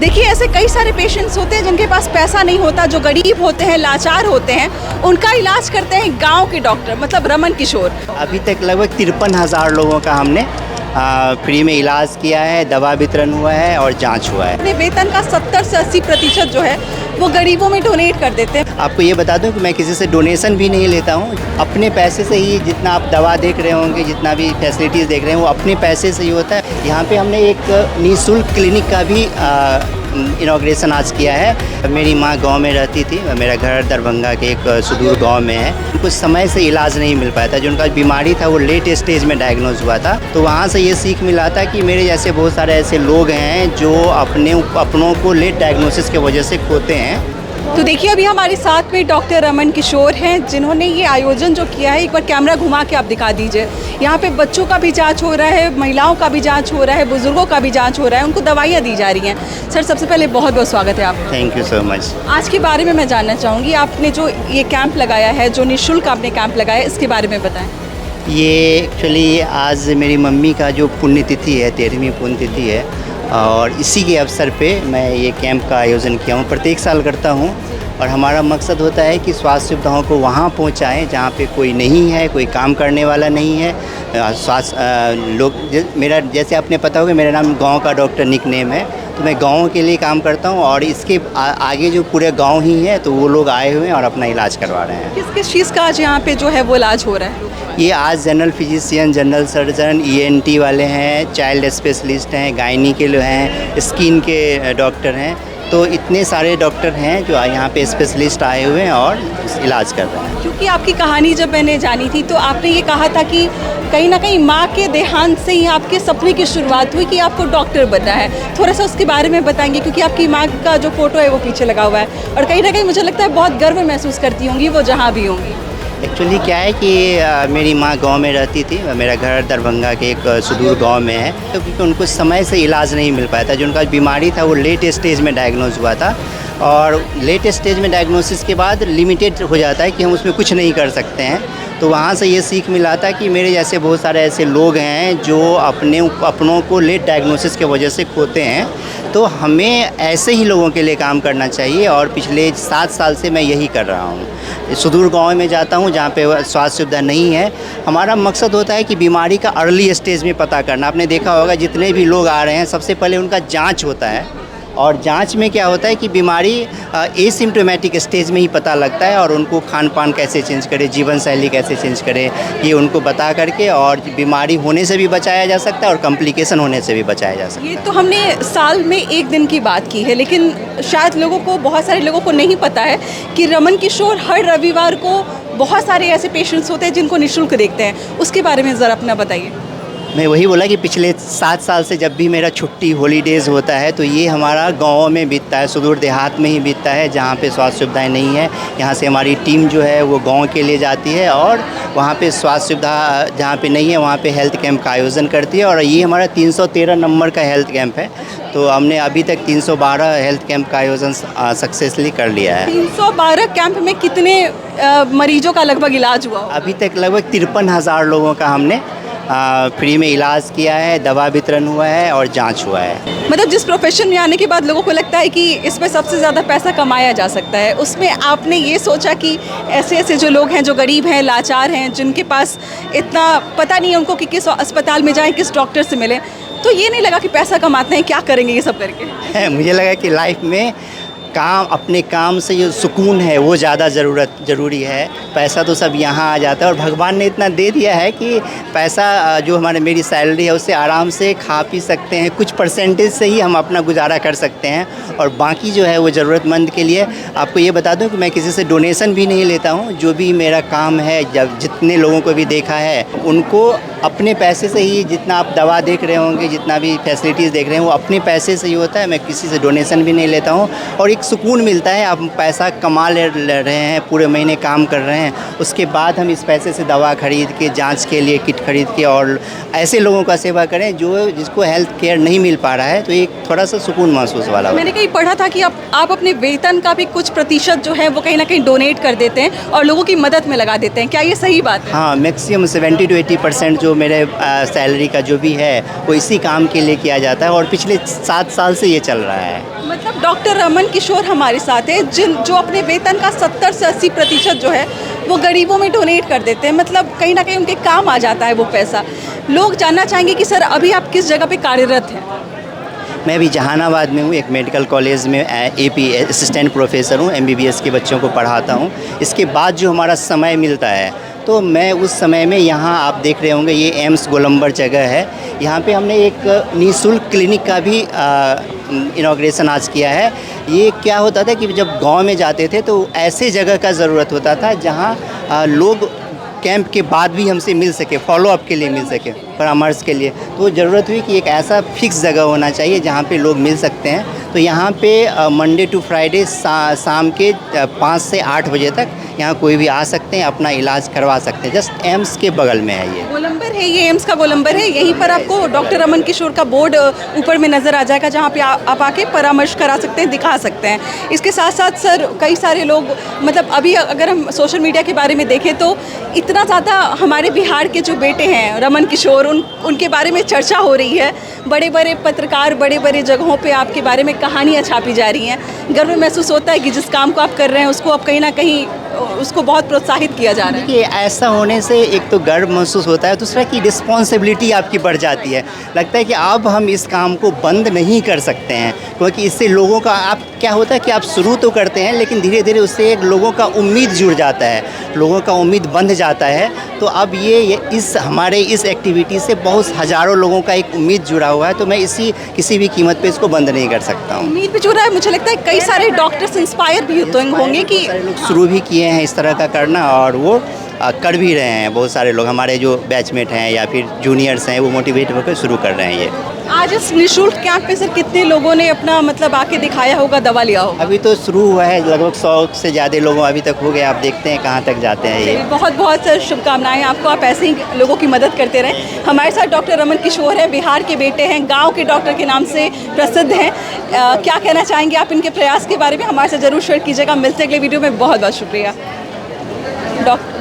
देखिए ऐसे कई सारे पेशेंट्स होते हैं जिनके पास पैसा नहीं होता, जो गरीब होते हैं, लाचार होते हैं, उनका इलाज करते हैं गांव के डॉक्टर, मतलब रमन किशोर। अभी तक लगभग 53,000 लोगों का हमने फ्री में इलाज किया है, दवा वितरण हुआ है और जांच हुआ है। अपने वेतन का 70 से 80% जो है वो गरीबों में डोनेट कर देते हैं। आपको ये बता दूं कि मैं किसी से डोनेशन भी नहीं लेता हूं, अपने पैसे से ही जितना आप दवा देख रहे होंगे, जितना भी फैसिलिटीज़ देख रहे हैं वो अपने पैसे से ही होता है। यहाँ पे हमने एक निःशुल्क क्लिनिक का भी इनॉग्रेशन आज किया है। मेरी माँ गांव में रहती थी, मेरा घर दरभंगा के एक सुदूर गांव में है। कुछ समय से इलाज नहीं मिल पाया था, जो उनका बीमारी था वो लेट स्टेज में डायग्नोज हुआ था। तो वहाँ से ये सीख मिला था कि मेरे जैसे बहुत सारे ऐसे लोग हैं जो अपनों को लेट डायग्नोसिस की वजह से खोते हैं। तो देखिए अभी हमारे साथ में डॉक्टर रमन किशोर हैं जिन्होंने ये आयोजन जो किया है। एक बार कैमरा घुमा के आप दिखा दीजिए। यहाँ पे बच्चों का भी जांच हो रहा है, महिलाओं का भी जांच हो रहा है, बुजुर्गों का भी जांच हो रहा है, उनको दवाइयाँ दी जा रही हैं। सर सबसे पहले बहुत बहुत स्वागत है आपका। Thank you so much. आज के बारे में मैं जानना चाहूँगी, आपने जो ये कैंप लगाया है, जो निःशुल्क आपने कैंप लगाया है, इसके बारे में बताएं। ये एक्चुअली आज मेरी मम्मी का जो पुण्यतिथि है, 13वीं पुण्यतिथि है, और इसी के अवसर पे मैं ये कैंप का आयोजन किया हूँ। प्रत्येक साल करता हूँ और हमारा मकसद होता है कि स्वास्थ्य सुविधाओं को वहाँ पहुँचाएँ जहाँ पे कोई नहीं है, कोई काम करने वाला नहीं है। स्वास्थ्य लोग मेरा, जैसे आपने पता होगा, मेरा नाम गांव का डॉक्टर निकनेम है, तो मैं गाँव के लिए काम करता हूँ और इसके आगे जो पूरे गाँव ही है तो वो लोग आए हुए हैं और अपना इलाज करवा रहे हैं। किस किस चीज़ का आज यहाँ पे जो है वो इलाज हो रहा है? ये आज general physician, general surgeon, ENT वाले हैं, चाइल्ड स्पेशलिस्ट हैं, गायनी के लोग हैं, स्किन के डॉक्टर हैं। तो इतने सारे डॉक्टर हैं जो यहाँ पे स्पेशलिस्ट आए हुए हैं और इलाज कर रहे हैं। क्योंकि आपकी कहानी जब मैंने जानी थी तो आपने ये कहा था कि कहीं ना कहीं माँ के देहांत से ही आपके सपने की शुरुआत हुई कि आपको डॉक्टर बनना है। थोड़ा सा उसके बारे में बताएंगे, क्योंकि आपकी माँ का जो फोटो है वो पीछे लगा हुआ है और कहीं ना कहीं मुझे लगता है बहुत गर्व महसूस करती होंगी वो जहाँ भी होंगी। एक्चुअली क्या है कि मेरी माँ गांव में रहती थी, मेरा घर दरभंगा के एक सुदूर गांव में है। तो क्योंकि उनको समय से इलाज नहीं मिल पाया था, जो उनका बीमारी था वो लेट स्टेज में डायग्नोज हुआ था और लेट स्टेज में डायग्नोसिस के बाद लिमिटेड हो जाता है कि हम उसमें कुछ नहीं कर सकते हैं। तो वहाँ से ये सीख मिला था कि मेरे जैसे बहुत सारे ऐसे लोग हैं जो अपनों को लेट डायग्नोसिस की वजह से खोते हैं। तो हमें ऐसे ही लोगों के लिए काम करना चाहिए और पिछले 7 साल से मैं यही कर रहा हूँ। सुदूर गांव में जाता हूँ जहाँ पे स्वास्थ्य सुविधा नहीं है। हमारा मकसद होता है कि बीमारी का अर्ली स्टेज में पता करना। आपने देखा होगा जितने भी लोग आ रहे हैं सबसे पहले उनका जांच होता है और जांच में क्या होता है कि बीमारी एसिम्प्टोमेटिक स्टेज में ही पता लगता है और उनको खान पान कैसे चेंज करें, जीवन शैली कैसे चेंज करें, ये उनको बता करके और बीमारी होने से भी बचाया जा सकता है और कॉम्प्लिकेशन होने से भी बचाया जा सकता है। ये तो हमने साल में एक दिन की बात की है, लेकिन शायद लोगों को, बहुत सारे लोगों को नहीं पता है कि रमन किशोर हर रविवार को बहुत सारे ऐसे पेशेंट्स होते हैं जिनको निःशुल्क देखते हैं। उसके बारे में ज़रा अपना बताइए। मैं वही बोला कि पिछले 7 साल से जब भी मेरा छुट्टी हॉलीडेज़ होता है तो ये हमारा गाँव में बीतता है, सुदूर देहात में ही बीतता है जहाँ पे स्वास्थ्य सुविधाएं नहीं है। यहाँ से हमारी टीम जो है वो गांव के लिए जाती है और वहाँ पे स्वास्थ्य सुविधा जहाँ पे नहीं है वहाँ पे हेल्थ कैंप का आयोजन करती है। और ये हमारा 313 नंबर का हेल्थ कैंप है। तो हमने अभी तक 312 हेल्थ कैंप का आयोजन सक्सेसफुली कर लिया है। 312 कैंप में कितने मरीजों का लगभग इलाज हुआ? अभी तक लगभग 53,000 लोगों का हमने फ्री में इलाज किया है, दवा वितरण हुआ है और जांच हुआ है। मतलब जिस प्रोफेशन में आने के बाद लोगों को लगता है कि इसमें सबसे ज़्यादा पैसा कमाया जा सकता है, उसमें आपने ये सोचा कि ऐसे ऐसे जो लोग हैं, जो गरीब हैं, लाचार हैं, जिनके पास इतना पता नहीं है उनको कि किस अस्पताल में जाएं, किस डॉक्टर से मिलें, तो ये नहीं लगा कि पैसा कमाते हैं, क्या करेंगे ये सब करके? मुझे लगा कि लाइफ में काम, अपने काम से जो सुकून है वो ज़्यादा ज़रूरी है। पैसा तो सब यहाँ आ जाता है और भगवान ने इतना दे दिया है कि पैसा जो मेरी सैलरी है उससे आराम से खा पी सकते हैं। कुछ परसेंटेज से ही हम अपना गुजारा कर सकते हैं और बाकी जो है वो ज़रूरतमंद के लिए। आपको ये बता दूं कि मैं किसी से डोनेशन भी नहीं लेता हूँ। जो भी मेरा काम है, जब जितने लोगों को भी देखा है उनको अपने पैसे से ही, जितना आप दवा देख रहे होंगे, जितना भी फैसिलिटीज़ देख रहे हैं वो अपने पैसे से ही होता है। मैं किसी से डोनेशन भी नहीं लेता हूँ और एक सुकून मिलता है। आप पैसा कमा ले रहे हैं, पूरे महीने काम कर रहे हैं, उसके बाद हम इस पैसे से दवा खरीद के, जांच के लिए किट खरीद के और ऐसे लोगों का सेवा करें जिसको हेल्थ केयर नहीं मिल पा रहा है, तो एक थोड़ा सा सुकून महसूस वाला। मैंने कहीं पढ़ा था कि आप अपने वेतन का भी कुछ प्रतिशत जो है वो कहीं ना कहीं डोनेट कर देते हैं और लोगों की मदद में लगा देते हैं, क्या ये सही बात है? हाँ, मैक्सिमम 70 to 80% जो जो मेरे सैलरी का जो भी है वो इसी काम के लिए किया जाता है और पिछले 7 साल से ये चल रहा है। मतलब डॉक्टर रमन किशोर हमारे साथ है जो अपने वेतन का 70 से 80% जो है वो गरीबों में डोनेट कर देते हैं। मतलब कहीं ना कहीं उनके काम आ जाता है वो पैसा। लोग जानना चाहेंगे कि सर अभी आप किस जगह पे कार्यरत हैं? मैं अभी जहानाबाद में हूँ, एक मेडिकल कॉलेज में एपी असिस्टेंट प्रोफेसर हूँ, एमबीबीएस के बच्चों को पढ़ाता हूँ। इसके बाद जो हमारा समय मिलता है तो मैं उस समय में यहाँ आप देख रहे होंगे ये एम्स गोलंबर जगह है, यहाँ पे हमने एक निःशुल्क क्लिनिक का भी इनॉग्रेशन आज किया है। ये क्या होता था कि जब गांव में जाते थे तो ऐसे जगह का ज़रूरत होता था जहाँ लोग कैंप के बाद भी हमसे मिल सके, फॉलोअप के लिए मिल सके, परामर्श के लिए। तो ज़रूरत हुई कि एक ऐसा फिक्स जगह होना चाहिए जहाँ पे लोग मिल सकते हैं। तो यहाँ पे मंडे टू फ्राइडे शाम के 5 से 8 बजे तक यहाँ कोई भी आ सकते हैं, अपना इलाज करवा सकते हैं। जस्ट एम्स के बगल में है ये गोलंबर है, ये एम्स का गोलंबर है। यहीं पर आपको डॉक्टर रमन किशोर का बोर्ड ऊपर में नज़र आ जाएगा जहाँ पे आप आके परामर्श करा सकते हैं, दिखा सकते हैं। इसके साथ साथ सर कई सारे लोग, मतलब अभी अगर हम सोशल मीडिया के बारे में देखें तो इतना ज़्यादा हमारे बिहार के जो बेटे हैं रमन किशोर, उनके बारे में चर्चा हो रही है। बड़े बड़े पत्रकार बड़े बड़े जगहों पे आपके बारे में कहानियाँ छापी जा रही हैं। गर्व महसूस होता है कि जिस काम को आप कर रहे हैं उसको अब कहीं ना कहीं उसको बहुत प्रोत्साहित किया जा रहा है। कि ऐसा होने से एक तो गर्व महसूस होता है, दूसरा कि रिस्पॉन्सिबिलिटी आपकी बढ़ जाती है। लगता है कि अब हम इस काम को बंद नहीं कर सकते हैं, क्योंकि इससे लोगों का आप क्या होता है कि आप शुरू तो करते हैं लेकिन धीरे धीरे उससे एक लोगों का उम्मीद जुड़ जाता है, लोगों का उम्मीद बंध जाता है। तो अब ये इस हमारे इस एक्टिविटी से बहुत हज़ारों लोगों का एक उम्मीद जुड़ा हुआ है। तो मैं किसी भी कीमत पे इसको बंद नहीं कर सकता हूँ। उम्मीद भी जुड़ा है। मुझे लगता है कई सारे डॉक्टर्स इंस्पायर भी होंगे कि लोग शुरू भी किए हैं इस तरह का करना और वो कर भी रहे हैं। बहुत सारे लोग हमारे जो बैचमेट हैं या फिर जूनियर्स हैं वो मोटिवेट होकर शुरू कर रहे हैं ये। आज इस निःशुल्क कैंप पे सर कितने लोगों ने अपना मतलब आके दिखाया होगा, दवा लिया होगा? अभी तो शुरू हुआ है, लगभग 100 से ज़्यादा लोगों अभी तक हो गए। आप देखते हैं कहाँ तक जाते हैं ये। बहुत बहुत सर शुभकामनाएं आपको, आप ऐसे ही लोगों की मदद करते रहें। हमारे साथ डॉक्टर रमन किशोर है, बिहार के बेटे हैं, गाँव के डॉक्टर के नाम से प्रसिद्ध हैं। क्या कहना चाहेंगे आप इनके प्रयास के बारे में? हमारे साथ ज़रूर शेयर कीजिएगा। मिलते अगले वीडियो में। बहुत बहुत शुक्रिया डॉक्टर।